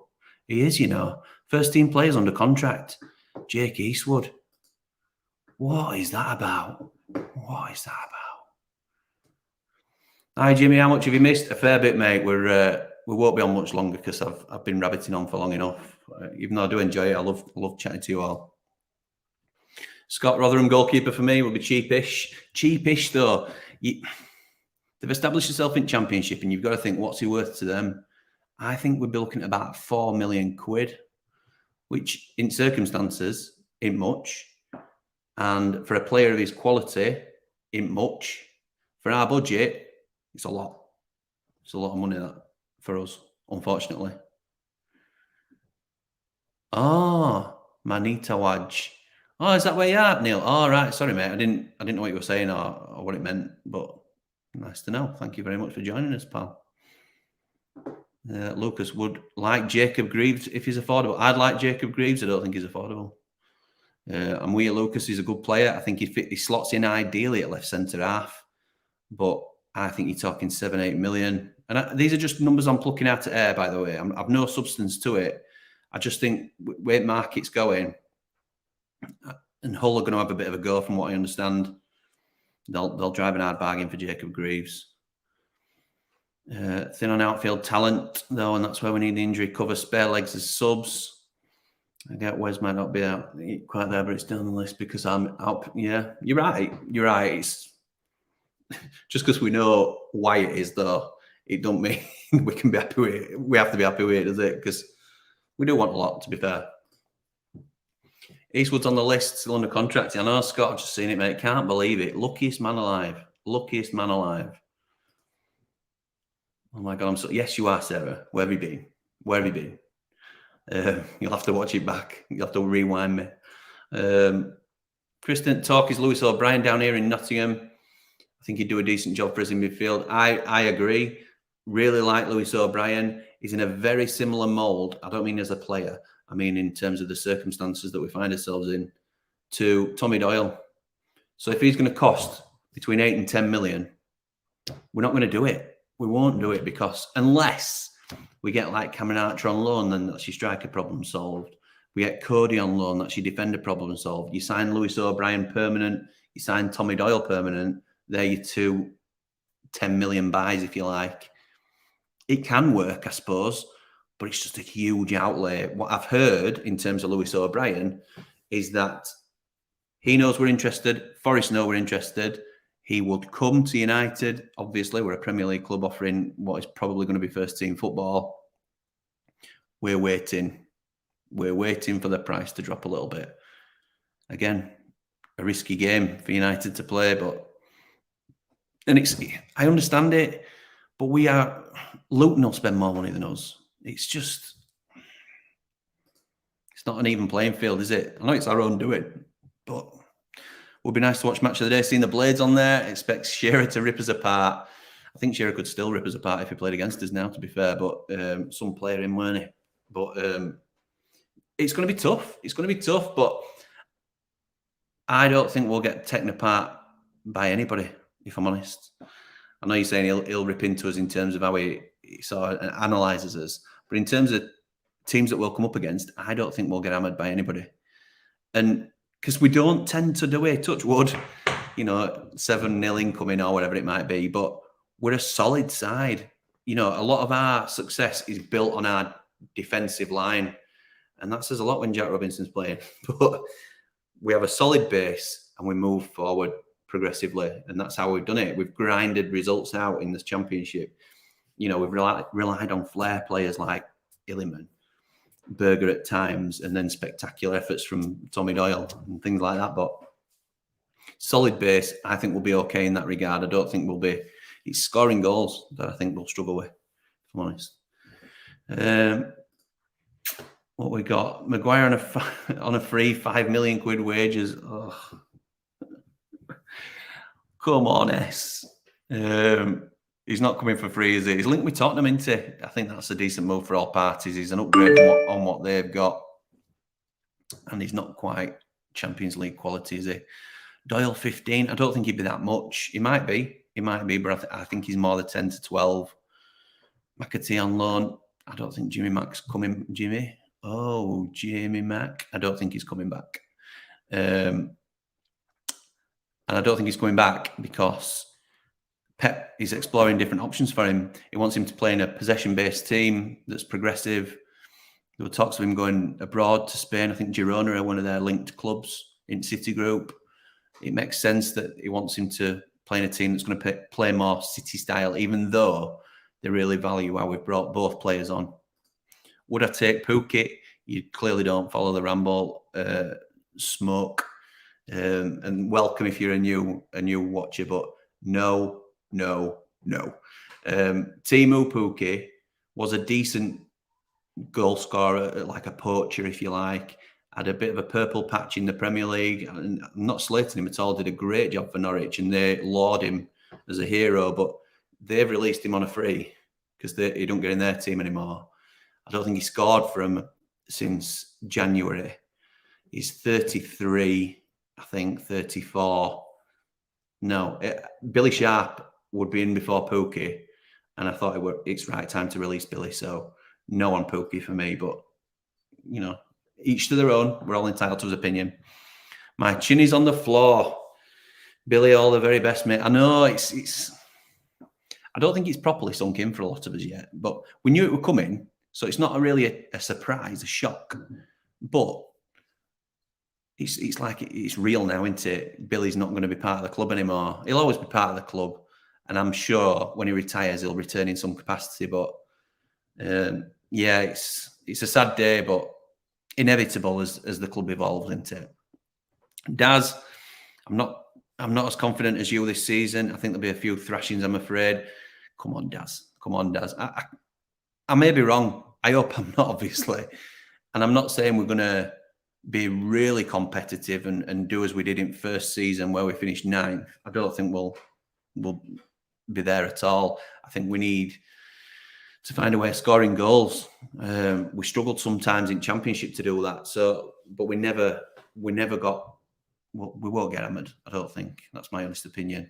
He is, you know. First team players under contract. Jake Eastwood. What is that about? What is that about? Hi, Jimmy. How much have you missed? A fair bit, mate. We won't be on much longer because I've been rabbiting on for long enough. Even though I do enjoy it, I love chatting to you all. Scott Rotherham, goalkeeper for me, will be cheapish. Cheapish, though. They've established themselves in Championship, and you've got to think, what's he worth to them? I think we'd be looking at about £4 million, which in circumstances ain't much. And for a player of his quality, ain't much. For our budget, it's a lot. It's a lot of money that for us, unfortunately. Oh, Manita Waj. Oh, is that where you are, Neil? Oh, right. Sorry, mate. I didn't know what you were saying or what it meant, but nice to know. Thank you very much for joining us, pal. Lucas would like Jacob Greaves if he's affordable. I'd like Jacob Greaves. I don't think he's affordable. And we Lucas is a good player. I think he slots in ideally at left centre half, but I think you're talking 7-8 million. And these are just numbers I'm plucking out of air, by the way. I've no substance to it. I just think where market's going, and Hull are going to have a bit of a go, from what I understand. They'll drive an hard bargain for Jacob Greaves. Thin on outfield talent, though, and that's where we need the injury cover. Spare legs as subs. I get Wes might not be out quite there, but it's down the list because I'm out. Yeah, you're right. You're right. just because we know why it is, though, it don't mean we can be happy with it. We have to be happy with it, does it? Because we do want a lot, to be fair. Eastwood's on the list, still under contract. I know, Scott, I've just seen it, mate. Can't believe it. Luckiest man alive. Luckiest man alive. Oh my God, I'm so... Yes, you are, Sarah. Where have you been? Where have you been? You'll have to watch it back. You'll have to rewind me. Kristen, talk is Lewis O'Brien down here in Nottingham. I think he'd do a decent job for us in midfield. I agree. Really like Lewis O'Brien. He's in a very similar mould. I don't mean as a player. I mean in terms of the circumstances that we find ourselves in, to Tommy Doyle. So if he's going to cost between 8 and 10 million, we're not going to do it. We won't do it, because unless we get like Cameron Archer on loan, then that's your striker problem solved. We get Cody on loan, that's your defender problem solved. You sign Lewis O'Brien permanent, you sign Tommy Doyle permanent, they're your 2 10 million buys, if you like. It can work, I suppose, but it's just a huge outlay. What I've heard in terms of Lewis O'Brien is that he knows we're interested, Forest know we're interested. He would come to United. Obviously, we're a Premier League club offering what is probably going to be first team football. We're waiting. We're waiting for the price to drop a little bit. Again, a risky game for United to play, I understand it, but Luton will spend more money than us. It's not an even playing field, is it? I know it's our own doing, but would be nice to watch Match of the Day, seeing the Blades on there. Expect Shearer to rip us apart. I think Shearer could still rip us apart if he played against us now, to be fair, but some player in, weren't he? But it's going to be tough. It's going to be tough, but I don't think we'll get taken apart by anybody, if I'm honest. I know you're saying he'll rip into us in terms of how he sort of analyses us, but in terms of teams that we'll come up against, I don't think we'll get hammered by anybody. And because we don't tend to do it, touch wood, 7-0 incoming or whatever it might be, but we're a solid side. A lot of our success is built on our defensive line, and that says a lot when Jack Robinson's playing. But we have a solid base and we move forward progressively, and that's how we've done it. We've grinded results out in this Championship. We've relied on flair players like Illiman, Berger at times, and then spectacular efforts from Tommy Doyle and things like that. But solid base, I think we'll be okay in that regard. I don't think it's scoring goals that I think we'll struggle with, if I'm honest. What we got? Maguire on a free £5 million wages. Oh. Come on, S. He's not coming for free, is he? He's linked with Tottenham, isn't he? I think that's a decent move for all parties. He's an upgrade on what they've got. And he's not quite Champions League quality, is he? Doyle 15. I don't think he'd be that much. He might be, but I think he's more the 10 to 12. McAtee on loan. I don't think Jimmy Mack's coming. Jimmy Mack. I don't think he's coming back. And I don't think he's coming back because Pep is exploring different options for him. He wants him to play in a possession-based team that's progressive. There were talks of him going abroad to Spain. I think Girona are one of their linked clubs in City Group. It makes sense that he wants him to play in a team that's going to play more City style, even though they really value how we've brought both players on. Would I take Pukki? You clearly don't follow the Ramble smoke. And welcome if you're a new watcher, but no. Teemu Pukki was a decent goal scorer, like a poacher, if you like. Had a bit of a purple patch in the Premier League. And I'm not slating him at all. Did a great job for Norwich, and they laud him as a hero. But they've released him on a free because he don't get in their team anymore. I don't think he scored for him since January. He's 33, I think, 34. No, Billy Sharp would be in before Pukki, and I thought it's right time to release Billy. So no on Pukki for me, but each to their own. We're all entitled to his opinion. My chin is on the floor. Billy, all the very best, mate. I know it's. I don't think it's properly sunk in for a lot of us yet, but we knew it would come in, so it's not really a surprise, a shock. But it's like it's real now, isn't it? Billy's not going to be part of the club anymore. He'll always be part of the club, and I'm sure when he retires, he'll return in some capacity. But yeah, it's a sad day, but inevitable as the club evolves, isn't it? Daz, I'm not as confident as you this season. I think there'll be a few thrashings, I'm afraid. Come on, Daz. Come on, Daz. I may be wrong. I hope I'm not, obviously. And I'm not saying we're going to be really competitive and do as we did in first season where we finished 9th. I don't think we'll be there at all. I think we need to find a way of scoring goals. We struggled sometimes in Championship to do that. So, but we never got. Well, we won't get hammered, I don't think. That's my honest opinion.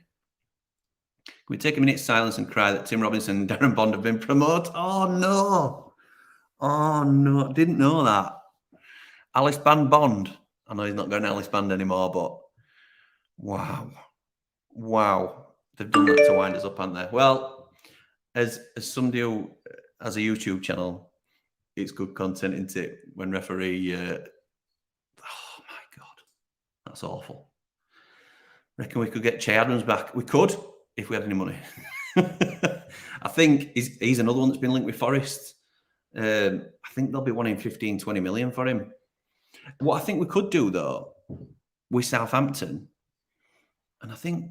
Can we take a minute's silence and cry that Tim Robinson and Darren Bond have been promoted? Oh, no. Oh, no. Didn't know that. Alice Bond. I know he's not going to Alice Band anymore, but wow. Wow. They've done that to wind us up, haven't they? Well, as somebody who has a YouTube channel, it's good content, isn't it? When referee... oh, my God. That's awful. Reckon we could get Che Adams back? We could, if we had any money. I think he's another one that's been linked with Forest. I think they'll be wanting 15, 20 million for him. What I think we could do, though, with Southampton, and I think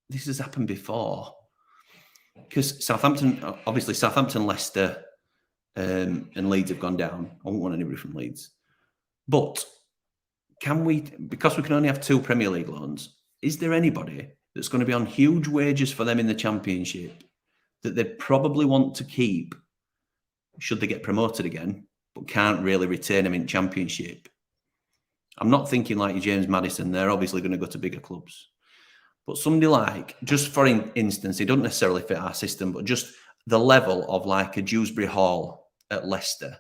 this has happened before, because Southampton, Leicester, and Leeds have gone down. I won't want anybody from Leeds. But can we, because we can only have 2 Premier League loans, is there anybody that's going to be on huge wages for them in the Championship that they'd probably want to keep should they get promoted again, but can't really retain them in Championship? I'm not thinking like James Maddison. They're obviously going to go to bigger clubs. But somebody like, just for instance, he doesn't necessarily fit our system, but just the level of like a Dewsbury Hall at Leicester,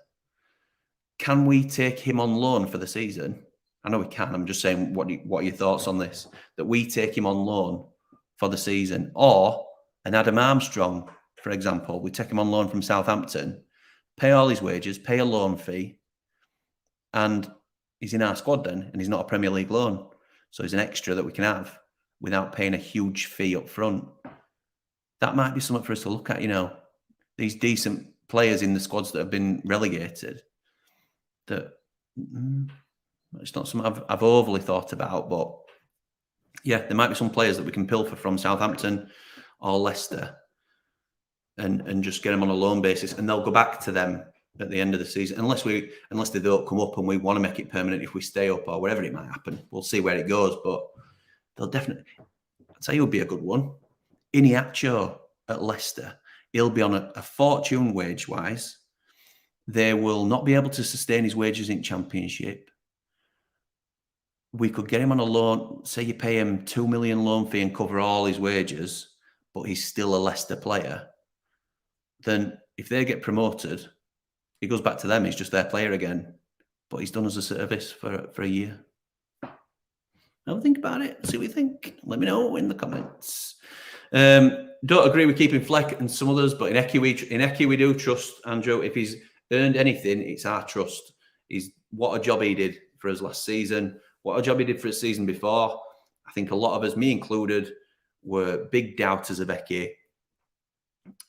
can we take him on loan for the season? I know we can. I'm just saying, what are your thoughts on this? That we take him on loan for the season, or an Adam Armstrong, for example, we take him on loan from Southampton, pay all his wages, pay a loan fee, and he's in our squad then, and he's not a Premier League loan, so he's an extra that we can have without paying a huge fee up front. That might be something for us to look at. You know, these decent players in the squads that have been relegated. That. It's not something I've overly thought about, but yeah, there might be some players that we can pilfer from Southampton or Leicester and just get them on a loan basis, and they'll go back to them at the end of the season, unless they don't come up and we want to make it permanent if we stay up or whatever it might happen. We'll see where it goes, but they'll definitely. I'd say he'll be a good one. Iniacho at Leicester, he'll be on a fortune wage-wise. They will not be able to sustain his wages in Championship. We could get him on a loan. Say you pay him 2 million loan fee and cover all his wages, but he's still a Leicester player. Then if they get promoted, he goes back to them. He's just their player again, but he's done us a service for a year. Have a think about it. See what you think. Let me know in the comments. Don't agree with keeping Fleck and some others, but in Eki we do trust Andrew. If he's earned anything, it's our trust. What a job he did for us last season. What a job he did for his season before. I think a lot of us, me included, were big doubters of Eki.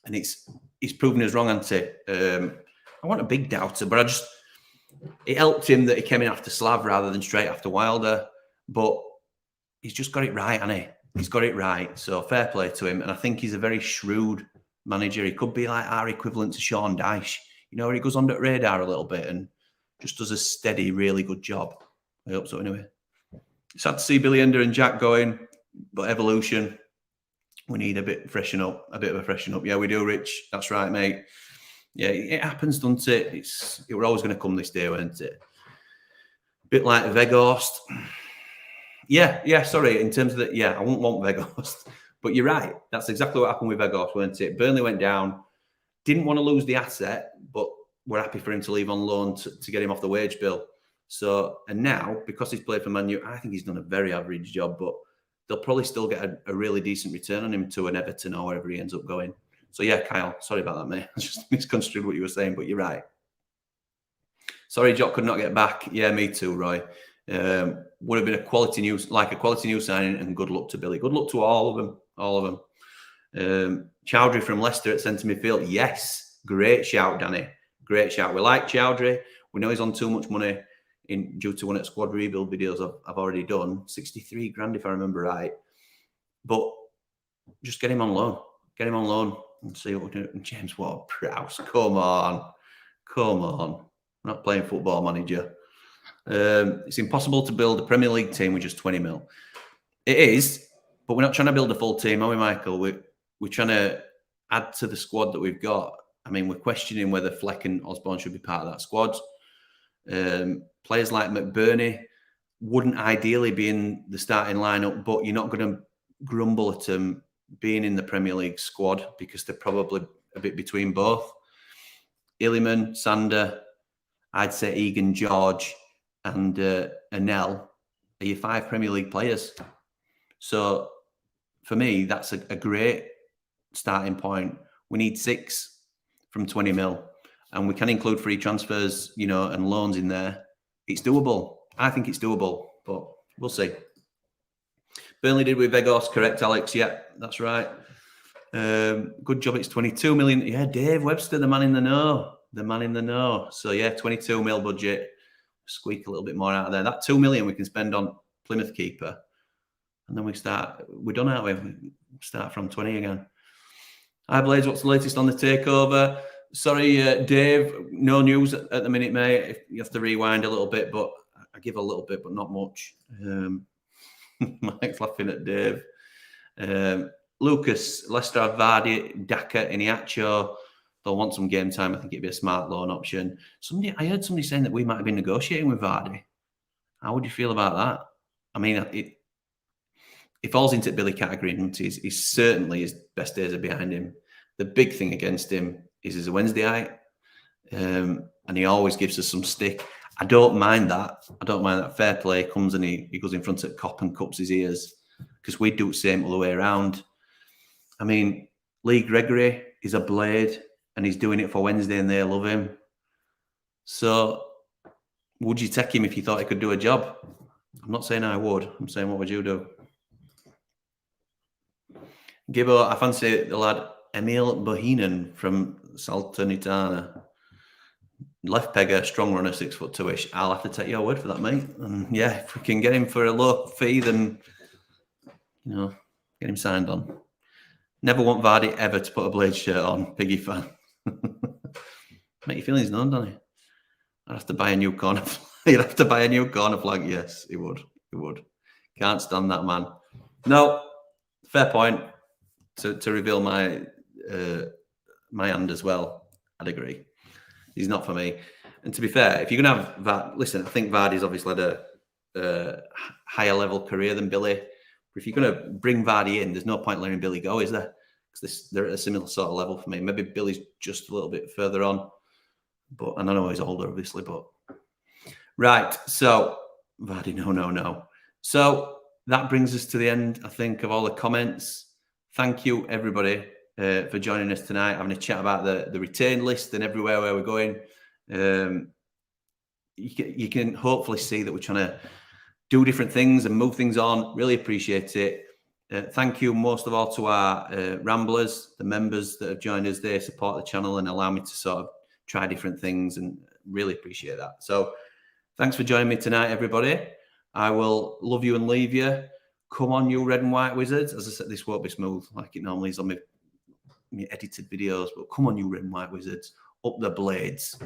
And he's proven us wrong, hasn't he? I want a big doubter, but it helped him that he came in after Slav rather than straight after Wilder. But he's just got it right, hasn't he? He's got it right. So fair play to him. And I think he's a very shrewd manager. He could be like our equivalent to Sean Dyche. You know, where he goes under the radar a little bit and just does a steady, really good job. I hope so anyway. Sad to see Billy Ender and Jack going, but evolution, we need a bit of a freshen up. Yeah, we do, Rich. That's right, mate. Yeah, it happens, doesn't it? It were always going to come this day, weren't it? A bit like Weghorst. Yeah, sorry. In terms of that, yeah, I wouldn't want Weghorst. But you're right. That's exactly what happened with Weghorst, weren't it? Burnley went down. Didn't want to lose the asset, but we're happy for him to leave on loan to get him off the wage bill. So, and now, because he's played for Man U, I think he's done a very average job, but they'll probably still get a really decent return on him to an Everton or wherever he ends up going. So yeah, Kyle, sorry about that, mate. I just misconstrued what you were saying, but you're right. Sorry, Jock could not get back. Yeah, me too, Roy. Would have been a quality news signing, and good luck to Billy. Good luck to all of them. All of them. Chowdhury from Leicester at centre midfield. Yes, great shout, Danny. Great shout. We like Chowdhury. We know he's on too much money due to one of the squad rebuild videos I've already done. 63 grand if I remember right. But just get him on loan. Get him on loan and see what we do. James Ward-Prowse. Come on. Come on. I'm not playing Football Manager. It's impossible to build a Premier League team with just 20 mil. It is, but we're not trying to build a full team, are we, Michael? We're trying to add to the squad that we've got. I mean, we're questioning whether Fleck and Osborne should be part of that squad. Players like McBurney wouldn't ideally be in the starting lineup, but you're not going to grumble at them being in the Premier League squad because they're probably a bit between both. Illiman, Sander, I'd say Egan, George, and Anel are your 5 Premier League players. So for me, that's a great starting point. We need 6 from 20 mil, and we can include free transfers, and loans in there. It's doable. I think it's doable, but we'll see. Burnley did with Vegas, correct, Alex? Yeah, that's right. Good job. It's 22 million. Yeah, Dave Webster, the man in the know. The man in the know. So yeah, 22 mil budget. Squeak a little bit more out of there. That 2 million we can spend on Plymouth keeper, and then we're done, aren't we? We start from 20 again. Hi Blaze, what's the latest on the takeover? Sorry, Dave, no news at the minute, mate. You have to rewind a little bit, but I give a little bit, but not much. Mike's laughing at Dave. Lucas, Leicester have Vardy, Daka, Iniacho. They'll want some game time. I think it'd be a smart loan option. I heard somebody saying that we might have been negotiating with Vardy. How would you feel about that? I mean, it falls into Billy category, and he's certainly his best days are behind him. The big thing against him is he's a Wednesdayite, and he always gives us some stick. I don't mind that. Fair play. Comes and he goes in front of Cop and cups his ears, because we do the same all the way around. I mean, Lee Gregory is a blade, and he's doing it for Wednesday, and they love him. So, would you take him if you thought he could do a job? I'm not saying I would. I'm saying, what would you do? Gibbo, I fancy the lad Emil Bohinen from Salernitana. Left pegger, strong runner, 6'2"-ish. I'll have to take your word for that, mate. And yeah, if we can get him for a low fee, then get him signed on. Never want Vardy ever to put a Blade shirt on. Piggy fan. Make your feelings known, don't he? I'd have to buy a new corner flag. You'd have to buy a new corner flag. Yes, he would. He would. Can't stand that man. No, fair point. To reveal my hand as well, I'd agree. He's not for me. And to be fair, if you're going to have Vardy, listen, I think Vardy's obviously had a higher level career than Billy. But if you're going to bring Vardy in, there's no point letting Billy go, is there? Because they're at a similar sort of level for me. Maybe Billy's just a little bit further on. And I know he's older, obviously. But right, so Vardy, no. So that brings us to the end, I think, of all the comments. Thank you, everybody, for joining us tonight, having a chat about the retain list and everywhere where we're going. You can hopefully see that we're trying to do different things and move things on. Really appreciate it. Thank you most of all to our Ramblers, the members that have joined us. They support the channel and allow me to sort of try different things, and really appreciate that. So thanks for joining me tonight, everybody. I will love you and leave you. Come on, you red and white wizards. As I said, this won't be smooth like it normally is on my edited videos, but come on, you red and white wizards. Up the blades.